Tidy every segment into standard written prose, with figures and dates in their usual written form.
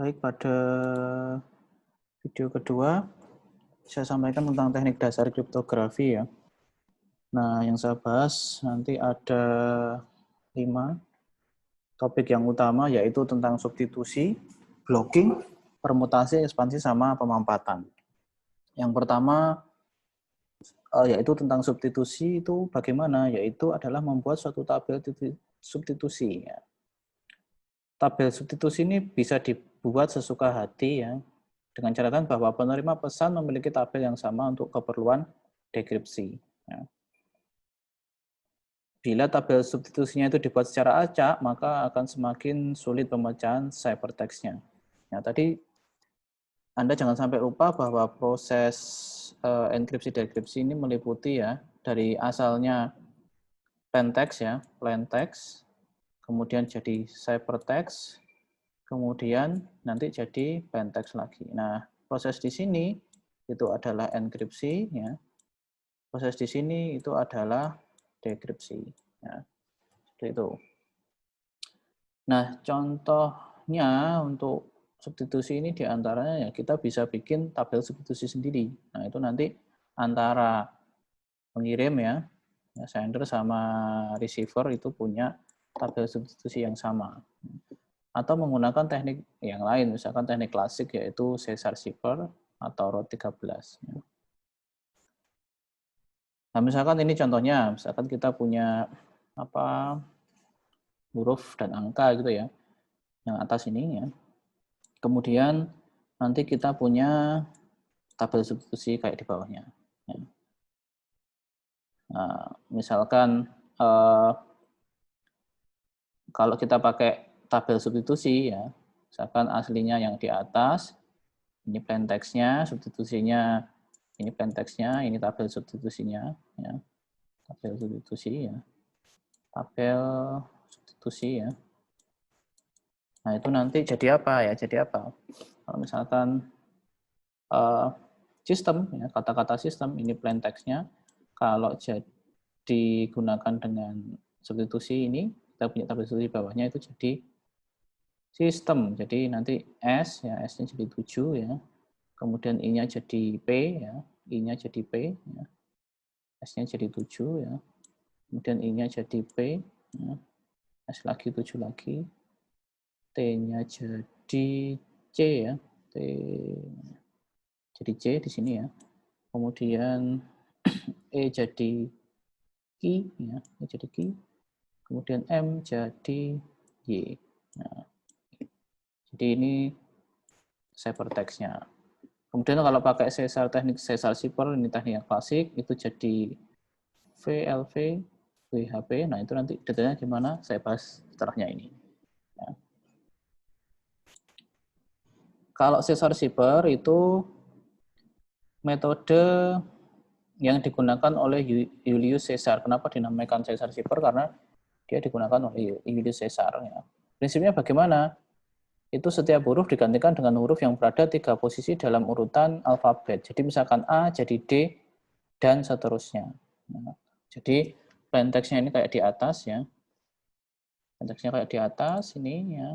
Baik, pada video kedua, saya sampaikan tentang teknik dasar kriptografi ya. Nah, yang saya bahas nanti ada 5 topik yang utama, yaitu tentang substitusi, blocking, permutasi, ekspansi, sama pemampatan. Yang pertama, yaitu tentang substitusi itu bagaimana, yaitu adalah membuat suatu tabel substitusi. Ya. Tabel substitusi ini bisa dibuat sesuka hati ya, dengan catatan bahwa penerima pesan memiliki tabel yang sama untuk keperluan dekripsi. Ya. Bila tabel substitusinya itu dibuat secara acak, maka akan semakin sulit pemecahan ciphertext-nya. Ya, tadi Anda jangan sampai lupa bahwa proses enkripsi-dekripsi ini meliputi ya, dari asalnya plaintext ya, plaintext, kemudian jadi ciphertext, kemudian nanti jadi plaintext lagi. Nah, proses di sini itu adalah enkripsi ya. Proses di sini itu adalah dekripsi ya. Seperti itu. Nah, contohnya untuk substitusi ini diantaranya ya kita bisa bikin tabel substitusi sendiri. Nah, itu nanti antara pengirim ya, sender sama receiver itu punya tabel substitusi yang sama. Atau menggunakan teknik yang lain, misalkan teknik klasik yaitu Caesar shipper atau row 13. Nah, misalkan ini contohnya, misalkan kita punya huruf dan angka gitu ya, yang atas ini ya. Kemudian nanti kita punya tabel substitusi kayak di bawahnya. Ya. Nah, misalkan kalau kita pakai tabel substitusi ya, misalkan aslinya yang di atas, ini plain text-nya, substitusinya, ini plain text-nya, ini tabel substitusinya, ya. Tabel substitusi ya. Tabel substitusi ya. Nah, itu nanti jadi apa ya? Jadi apa? Kalau misalkan sistem, ya, kata-kata sistem, ini plain text-nya, kalau digunakan dengan substitusi ini, kita punya tabel substitusi bawahnya itu jadi sistem. Jadi nanti S, ya S-nya jadi 7, ya. Kemudian I-nya jadi P, ya. I-nya jadi P, ya. S-nya jadi 7, ya. Kemudian I-nya jadi P, ya. S lagi 7 lagi. T-nya jadi C, ya. T jadi C di sini ya. Kemudian E jadi Ki, ya. E jadi Ki. Kemudian M jadi Y. Nah, jadi ini ciphertext-nya. Kemudian kalau pakai teknik Caesar shipper, ini teknik yang klasik, itu jadi VLV, VHP. Nah, itu nanti detailnya gimana, saya bahas setelahnya ini. Ya. Kalau Caesar shipper itu metode yang digunakan oleh Julius Caesar. Kenapa dinamakan Caesar shipper? Karena dia digunakan oleh Julius Caesar. Ya. Prinsipnya bagaimana? Itu setiap huruf digantikan dengan huruf yang berada 3 posisi dalam urutan alfabet. Jadi misalkan A jadi D dan seterusnya. Nah, jadi plain text-nya ini kayak di atas ya. Plain text-nya kayak di atas ini ya.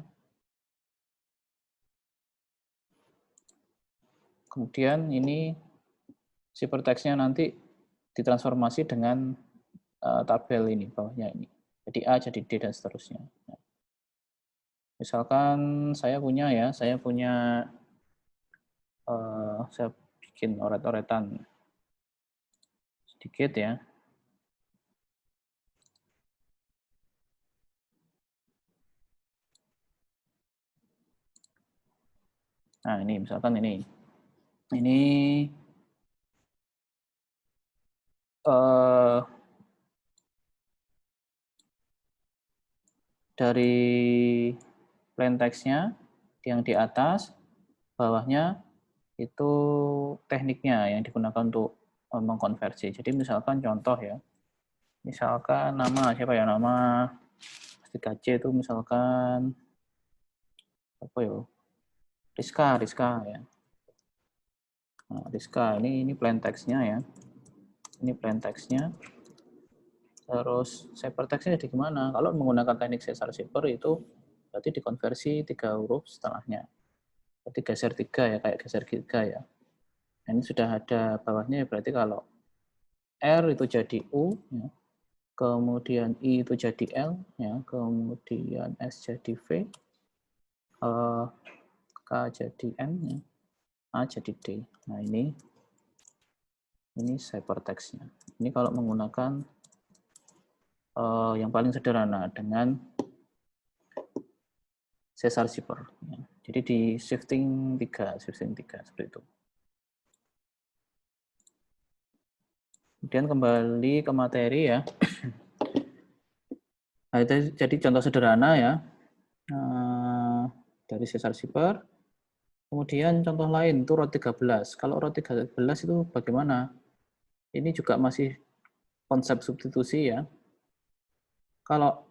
Kemudian ini ciphertext-nya nanti ditransformasi dengan tabel ini bawahnya ini. Jadi A jadi D dan seterusnya. Nah, misalkan saya punya saya bikin oret-oretan sedikit ya. Nah, ini misalkan ini dari plain text-nya yang di atas, bawahnya itu tekniknya yang digunakan untuk mengkonversi. Jadi misalkan contoh ya, misalkan nama siapa ya, nama 3C itu misalkan apa ya, Rizka ya. Nah, Rizka ini plain text-nya ya, ini plain text-nya. Terus ciphertext-nya jadi gimana? Kalau menggunakan teknik Caesar shipper itu berarti dikonversi 3 huruf setelahnya. Berarti geser 3 ya, kayak geser 3 ya. Nah, ini sudah ada bawahnya ya, berarti kalau R itu jadi U, ya. Kemudian I itu jadi L, ya. Kemudian S jadi V, K jadi N, ya. A jadi D. Nah, ini ciphertextnya. Ini kalau menggunakan yang paling sederhana dengan Caesar zipper. Ya. Jadi di shifting 3 seperti itu. Kemudian kembali ke materi ya. Nah, itu jadi contoh sederhana ya dari Caesar zipper. Kemudian contoh lain itu ROT 13. Kalau ROT 13 itu bagaimana? Ini juga masih konsep substitusi ya. Kalau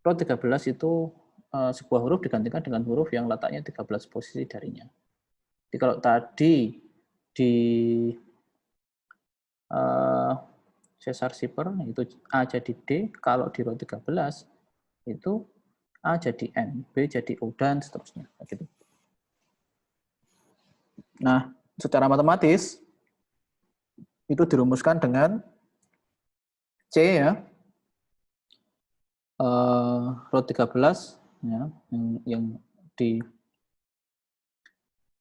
ROT 13 itu sebuah huruf digantikan dengan huruf yang letaknya 13 posisi darinya. Jadi kalau tadi di Caesar zipper itu A jadi D, kalau di ROT 13 itu A jadi N, B jadi O, dan seterusnya. Gitu. Nah, secara matematis itu dirumuskan dengan C ya, ROT 13 ya, yang di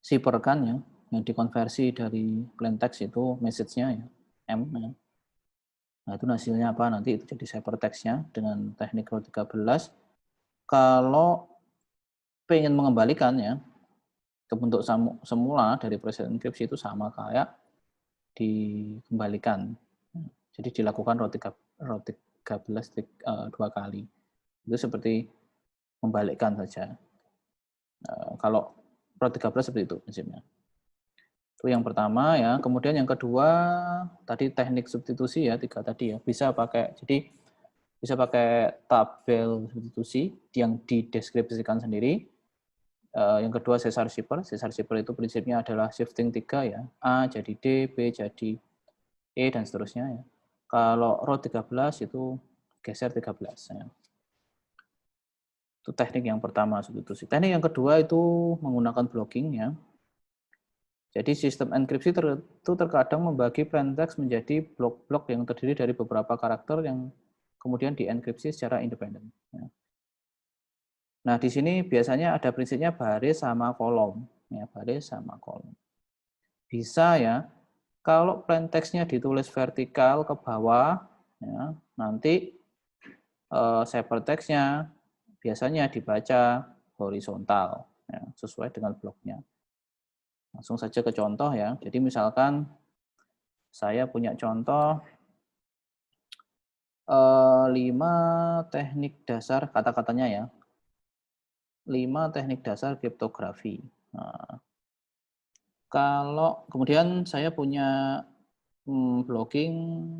zipperkan ya, yang dikonversi dari plain text itu message-nya ya, M ya. Nah, itu hasilnya apa? Nanti itu jadi ciphertextnya dengan teknik ROT 13. Kalau pengen mengembalikan ya ke bentuk semula dari proses enkripsi itu sama kayak dikembalikan. Jadi dilakukan ROT 13 dua kali. Itu seperti membalikkan saja. Kalau ROT 13 seperti itu prinsipnya. Itu yang pertama ya. Kemudian yang kedua tadi teknik substitusi ya, 3 tadi ya. Bisa pakai tabel substitusi yang dideskripsikan sendiri. Yang kedua Caesar zipper. Caesar zipper itu prinsipnya adalah shifting 3 ya. A jadi D, B jadi E dan seterusnya ya. Kalau ROT 13 itu geser 13 ya. Itu teknik yang pertama substitusi. Teknik yang kedua itu menggunakan blocking ya. Jadi sistem enkripsi itu terkadang membagi plain text menjadi blok-blok yang terdiri dari beberapa karakter yang kemudian dienkripsi secara independen. Ya. Nah, di sini biasanya ada prinsipnya baris sama kolom. Ya, baris sama kolom. Bisa ya, kalau plain text-nya ditulis vertikal ke bawah, ya, nanti ciphertext-nya biasanya dibaca horizontal, ya, sesuai dengan bloknya. Langsung saja ke contoh ya. Jadi misalkan saya punya contoh 5 teknik dasar, kata-katanya ya. 5 teknik dasar kriptografi. Nah, kalau kemudian saya punya blocking,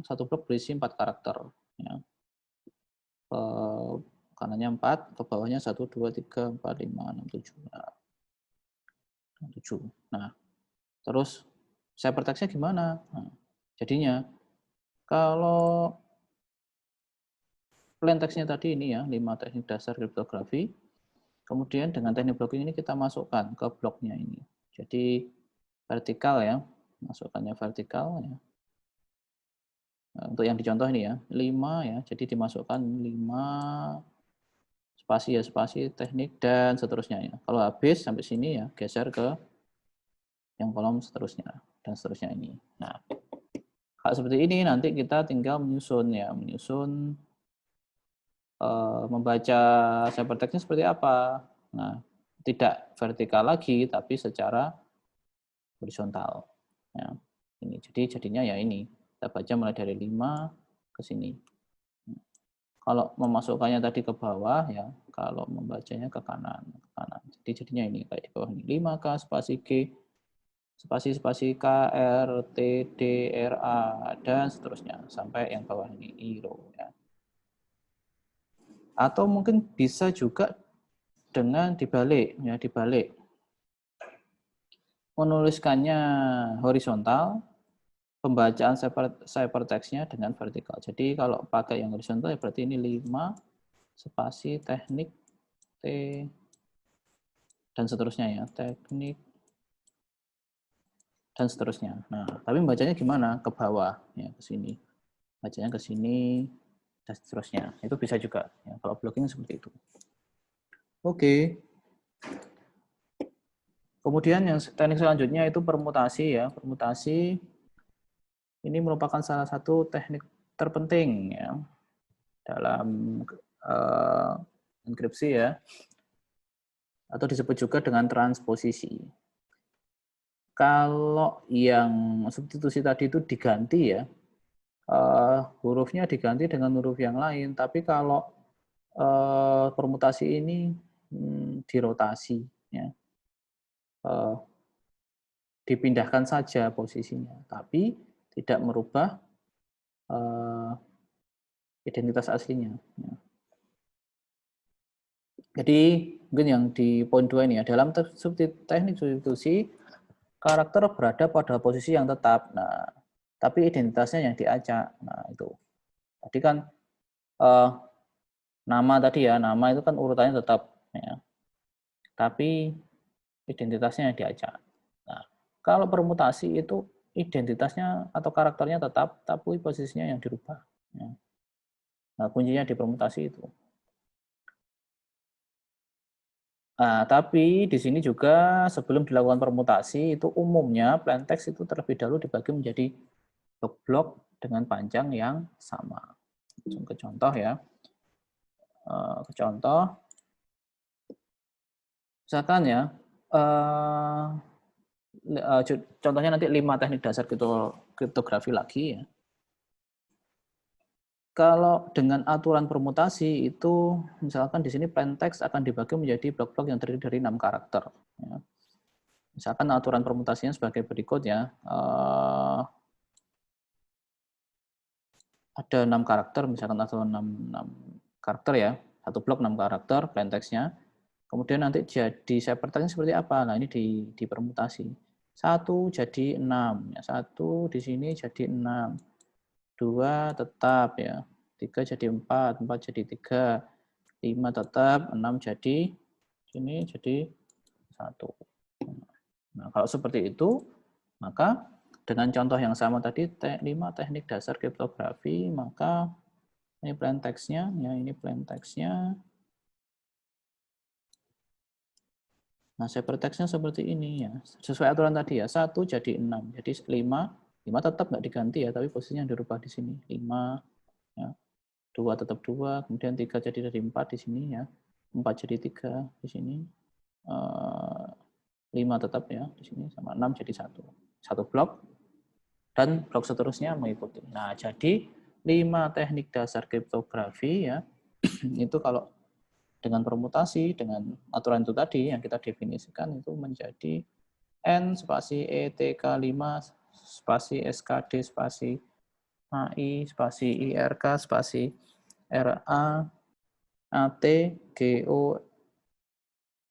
satu blok berisi 4 karakter. Ya. Kanannya 4, ke bawahnya 1, 2, 3, 4, 5, 6, 7. Nah, 7. Nah, terus ciphertext-nya gimana? Nah, jadinya kalau plain text-nya tadi ini ya, 5 teknik dasar kriptografi. Kemudian dengan teknik blocking ini kita masukkan ke bloknya ini. Jadi vertikal ya, masukkannya vertikal ya. Nah, untuk yang dicontoh ini ya, 5 ya, jadi dimasukkan 5 spasi ya, spasi teknik dan seterusnya ya. Kalau habis sampai sini ya, geser ke yang kolom seterusnya dan seterusnya ini. Nah, kalau seperti ini nanti kita tinggal menyusun ya, membaca ciphertext-nya seperti apa. Nah, tidak vertikal lagi, tapi secara horizontal. Ya, ini jadinya ya ini. Kita baca mulai dari 5 ke sini. Kalau memasukkannya tadi ke bawah ya, kalau membacanya ke kanan, Jadi jadinya ini kayak di bawah ini 5K spasi G spasi K R T D R A dan seterusnya sampai yang bawah ini IRO ya. Atau mungkin bisa juga dengan dibalik ya, menuliskannya horizontal, pembacaan ciphertext-nya dengan vertikal. Jadi kalau pakai yang horizontal ya berarti ini 5 spasi teknik T dan seterusnya ya, teknik dan seterusnya. Nah, tapi bacanya gimana? Ke bawah ya, ke sini. Bacanya ke sini dan seterusnya. Itu bisa juga ya, kalau blocking seperti itu. Oke. Kemudian yang teknik selanjutnya itu permutasi ya. Permutasi ini merupakan salah satu teknik terpenting ya dalam enkripsi ya, atau disebut juga dengan transposisi. Kalau yang substitusi tadi itu diganti ya, hurufnya diganti dengan huruf yang lain, tapi kalau permutasi ini dirotasi ya. Dipindahkan saja posisinya, tapi tidak merubah identitas aslinya. Ya. Jadi mungkin yang di poin 2 ini ya, dalam teknik substitusi karakter berada pada posisi yang tetap. Nah, tapi identitasnya yang diacak. Nah, itu. Tadi kan nama tadi ya, nama itu kan urutannya tetap ya. Tapi identitasnya yang diacak. Nah, kalau permutasi itu identitasnya atau karakternya tetap, tapi posisinya yang dirubah. Ya. Nah, kuncinya di permutasi itu. Nah, tapi di sini juga sebelum dilakukan permutasi itu umumnya plain text itu terlebih dahulu dibagi menjadi blok-blok dengan panjang yang sama. Langsung ke contoh ya. Ke contoh, misalkan ya, contohnya nanti 5 teknik dasar kriptografi lagi ya. Kalau dengan aturan permutasi itu, misalkan di sini plain text akan dibagi menjadi blok-blok yang terdiri dari 6 karakter. Ya. Misalkan aturan permutasinya sebagai berikut ya. Ada 6 karakter, misalkan atau 6 karakter ya. Satu blok 6 karakter plain text-nya. Kemudian nanti jadi ciphertext-nya seperti apa? Nah, ini dipermutasi. 1 jadi 6, ya. 1 di sini jadi 6. 2 tetap ya. 3 jadi 4, 4 jadi 3. 5 tetap, 6 jadi sini jadi 1. Nah, kalau seperti itu, maka dengan contoh yang sama tadi 5 teknik dasar kriptografi, maka ini plain text-nya, ya ini plain text-nya. Nah, ciphertext-nya seperti ini ya. Sesuai aturan tadi ya, 1 jadi 6. Jadi 5 tetap nggak diganti ya, tapi posisinya dirubah di sini. 5 ya. 2 tetap 2, kemudian 3 jadi dari 4 di sini ya. 4 jadi 3 di sini. 5 tetap ya di sini sama 6 jadi 1. Satu blok dan blok seterusnya mengikuti. Nah, jadi 5 teknik dasar kriptografi ya. Itu kalau dengan permutasi, dengan aturan itu tadi yang kita definisikan itu menjadi N spasi ETK5 spasi SKD spasi AI spasi IRK spasi RA AT GO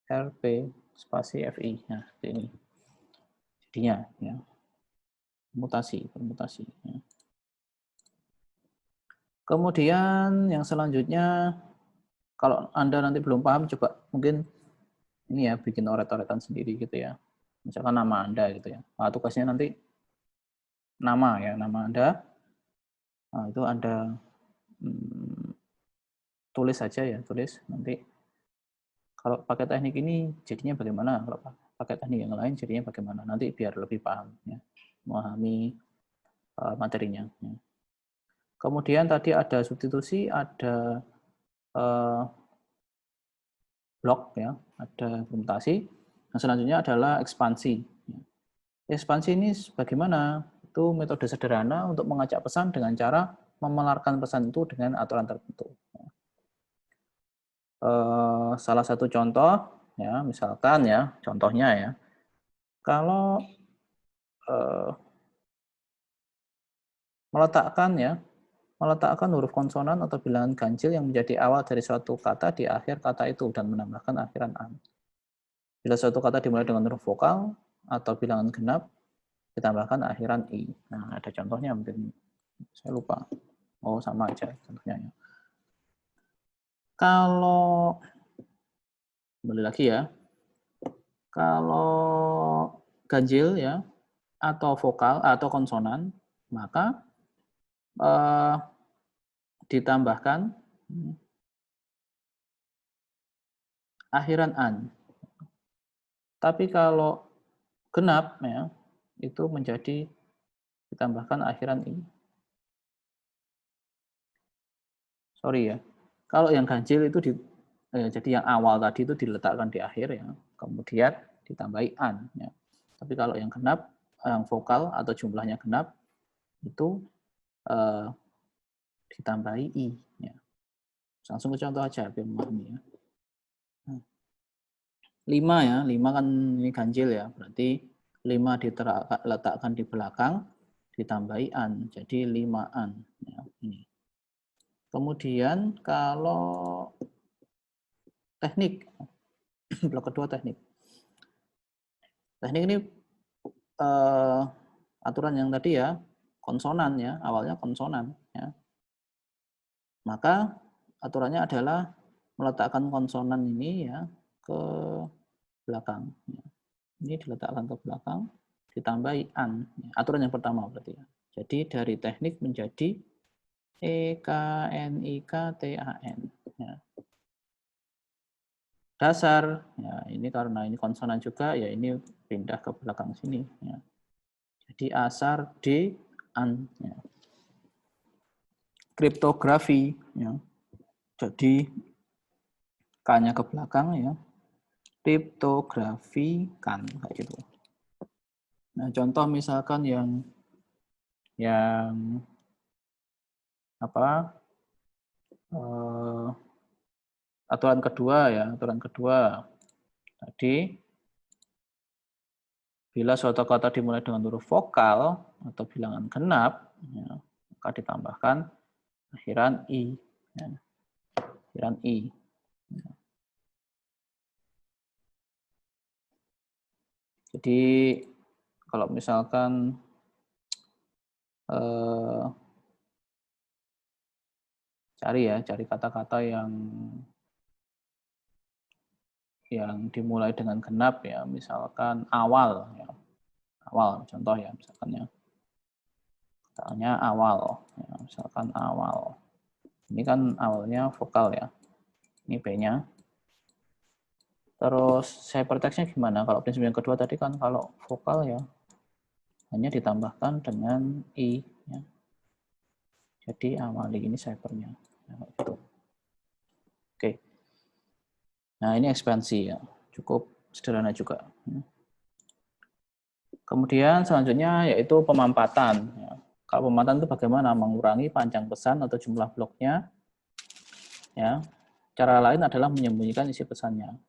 RP spasi FI. Nah, ini jadinya ya. Permutasi ya. Kemudian yang selanjutnya, kalau Anda nanti belum paham, coba mungkin ini ya, bikin oret-oretan sendiri gitu ya. Misalkan nama Anda gitu ya. Nah, tugasnya nanti nama ya, nama Anda. Nah, itu Anda tulis saja ya, tulis nanti. Kalau pakai teknik ini jadinya bagaimana? Kalau pakai teknik yang lain jadinya bagaimana? Nanti biar lebih paham ya, memahami materinya. Ya. Kemudian tadi ada substitusi, ada blok ya, ada permutasi. Yang selanjutnya adalah ekspansi. Ekspansi ini bagaimana? Itu metode sederhana untuk mengajak pesan dengan cara memelarkan pesan itu dengan aturan tertentu. Salah satu contoh ya, misalkan ya, contohnya ya, kalau meletakkan huruf konsonan atau bilangan ganjil yang menjadi awal dari suatu kata di akhir kata itu dan menambahkan akhiran an. Bila suatu kata dimulai dengan huruf vokal atau bilangan genap, ditambahkan akhiran i. Nah, ada contohnya mungkin saya lupa. Oh, sama aja contohnya. Kalau kembali lagi ya, Kalau ganjil ya atau vokal atau konsonan, maka ditambahkan akhiran an. Tapi kalau genap ya, itu menjadi ditambahkan akhiran i. Sorry ya. Kalau yang ganjil itu jadi yang awal tadi itu diletakkan di akhir ya, kemudian ditambahi an ya. Tapi kalau yang genap, yang vokal atau jumlahnya genap itu ditambahi i ya. Langsung ke contoh aja biar memahami ya. 5 ya, 5 kan ini ganjil ya, berarti 5 diletakkan di belakang, ditambahi an, jadi 5-an. Ya, ini. Kemudian kalau teknik, blok kedua teknik. Teknik ini aturan yang tadi ya, konsonan ya, awalnya konsonan. Ya. Maka aturannya adalah meletakkan konsonan ini ya ke belakang. Ya. Ini diletakkan ke belakang, ditambahi an. Aturan yang pertama berarti ya. Jadi dari teknik menjadi EKNIKTAN. Ya. Dasar, ya ini karena ini konsonan juga, ya ini pindah ke belakang sini. Ya. Jadi asar D an. Ya. Kriptografi, ya. Jadi K-nya ke belakang ya. Kriptografi kan kayak gitu. Nah, contoh misalkan yang apa? Aturan kedua ya, aturan kedua. Tadi bila suatu kata dimulai dengan huruf vokal atau bilangan genap, ya, maka ditambahkan akhiran i. Ya. Akhiran i. Ya. Jadi kalau misalkan cari kata-kata yang dimulai dengan genap ya, misalkan awal ya. Awal contoh ya, misalnya awal ya, misalkan awal. Ini kan awalnya vokal ya. Ini B-nya. Terus hypertext-nya gimana? Kalau prinsip yang kedua tadi kan kalau vokal ya hanya ditambahkan dengan i ya. Jadi awali ini hypernya. Ya, gitu. Oke. Nah, ini ekspansi ya. Cukup sederhana juga. Kemudian selanjutnya yaitu pemampatan. Ya. Kalau pemampatan itu bagaimana? Mengurangi panjang pesan atau jumlah bloknya. Ya. Cara lain adalah menyembunyikan isi pesannya.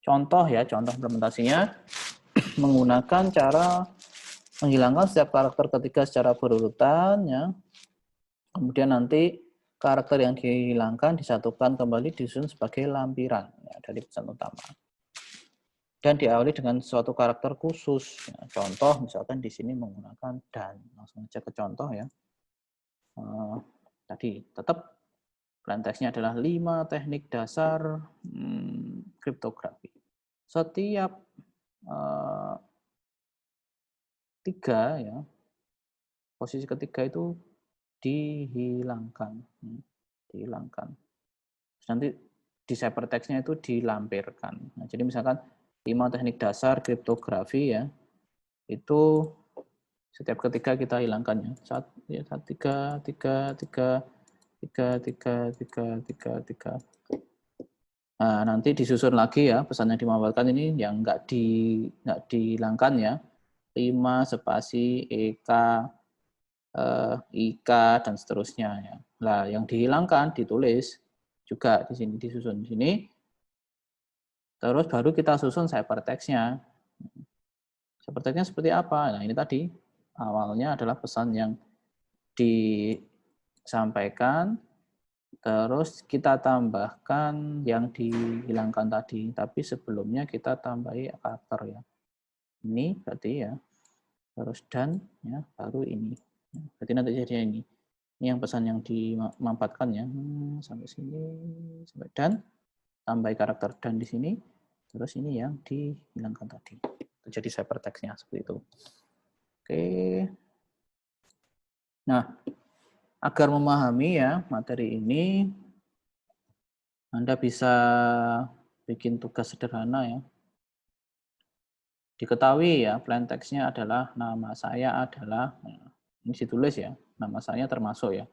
Contoh ya, contoh implementasinya menggunakan cara menghilangkan setiap karakter ketiga secara berurutan. Ya. Kemudian nanti karakter yang dihilangkan disatukan kembali disusun sebagai lampiran ya, dari pesan utama. Dan diawali dengan suatu karakter khusus. Ya, contoh misalkan di sini menggunakan dan. Langsung aja ke contoh ya. Tadi tetap plain text-nya adalah 5 teknik dasar kriptografi. Setiap 3 ya, posisi ketiga itu dihilangkan. Dihilangkan. Nanti di hypertext-nya itu dilampirkan. Nah, jadi misalkan 5 teknik dasar kriptografi ya, itu setiap ketika kita hilangkannya. Tiga. Nah, nanti disusun lagi ya pesan yang dimanfaatkan ini yang nggak dihilangkan ya. 5 spasi EK, IK dan seterusnya ya. Nah, yang dihilangkan ditulis juga di sini, disusun di sini. Terus baru kita susun hypertext-nya. Hypertext-nya seperti apa? Nah, ini tadi awalnya adalah pesan yang disampaikan, terus kita tambahkan yang dihilangkan tadi, tapi sebelumnya kita tambahi karakter ya. Ini berarti ya, terus dan ya, baru ini. Berarti nanti jadinya ini. Ini yang pesan yang dimanfaatkan ya. Sampai sini, sampai dan, tambahi karakter dan di sini. Terus ini yang dihilangkan tadi. Itu jadi hypertext-nya seperti itu. Oke. Nah, agar memahami ya materi ini, Anda bisa bikin tugas sederhana ya. Diketahui ya, plain text-nya adalah nama saya adalah, ini ditulis ya, nama saya termasuk ya.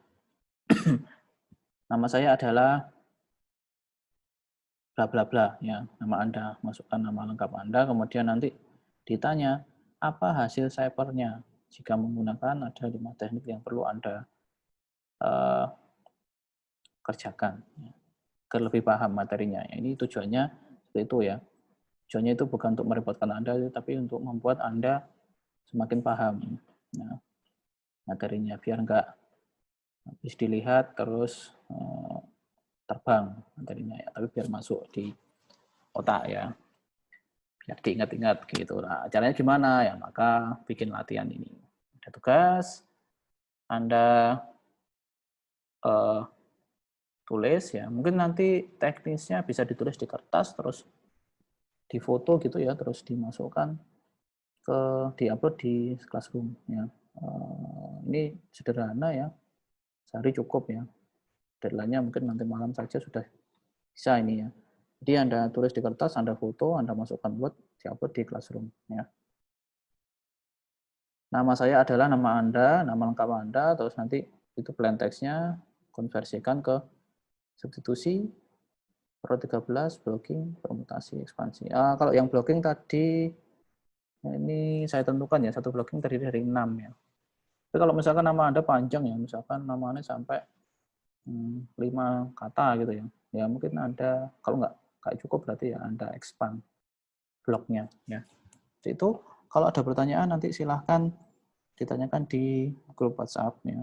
Nama saya adalah bla bla bla ya, nama Anda, masukkan nama lengkap Anda, kemudian nanti ditanya apa hasil cybernya. Jika menggunakan ada 5 teknik yang perlu Anda kerjakan ya, agar lebih paham materinya. Ini tujuannya seperti itu ya. Tujuannya itu bukan untuk merepotkan Anda, tapi untuk membuat Anda semakin paham ya, materinya, biar enggak habis dilihat terus terbang materinya ya, tapi biar masuk di otak ya, biar diingat-ingat gitu. Nah, caranya gimana ya? Maka bikin latihan ini. Ada tugas, Anda tulis ya. Mungkin nanti teknisnya bisa ditulis di kertas, terus difoto gitu ya, terus dimasukkan diupload di Classroom ya. Ini sederhana ya, sehari cukup ya. Deadline-nya mungkin nanti malam saja sudah bisa ini ya. Jadi Anda tulis di kertas, Anda foto, Anda masukkan Word, diupload di Classroom ya. Nama saya adalah nama Anda, nama lengkap Anda, terus nanti itu plain text-nya konversikan ke substitusi, Pro 13, blocking, permutasi, ekspansi. Kalau yang blocking tadi, ini saya tentukan ya, satu blocking terdiri dari 6 ya. Tapi kalau misalkan nama Anda panjang ya, misalkan namanya sampai 5 kata gitu ya, ya mungkin Anda, kalau nggak cukup berarti ya Anda expand bloknya ya. Jadi itu kalau ada pertanyaan nanti silahkan ditanyakan di grup WhatsApp ya.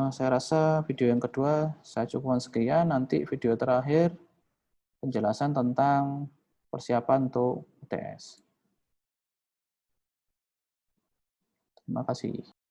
Saya rasa video yang kedua saya cukupkan sekian. Nanti video terakhir penjelasan tentang persiapan untuk UTS. Terima kasih.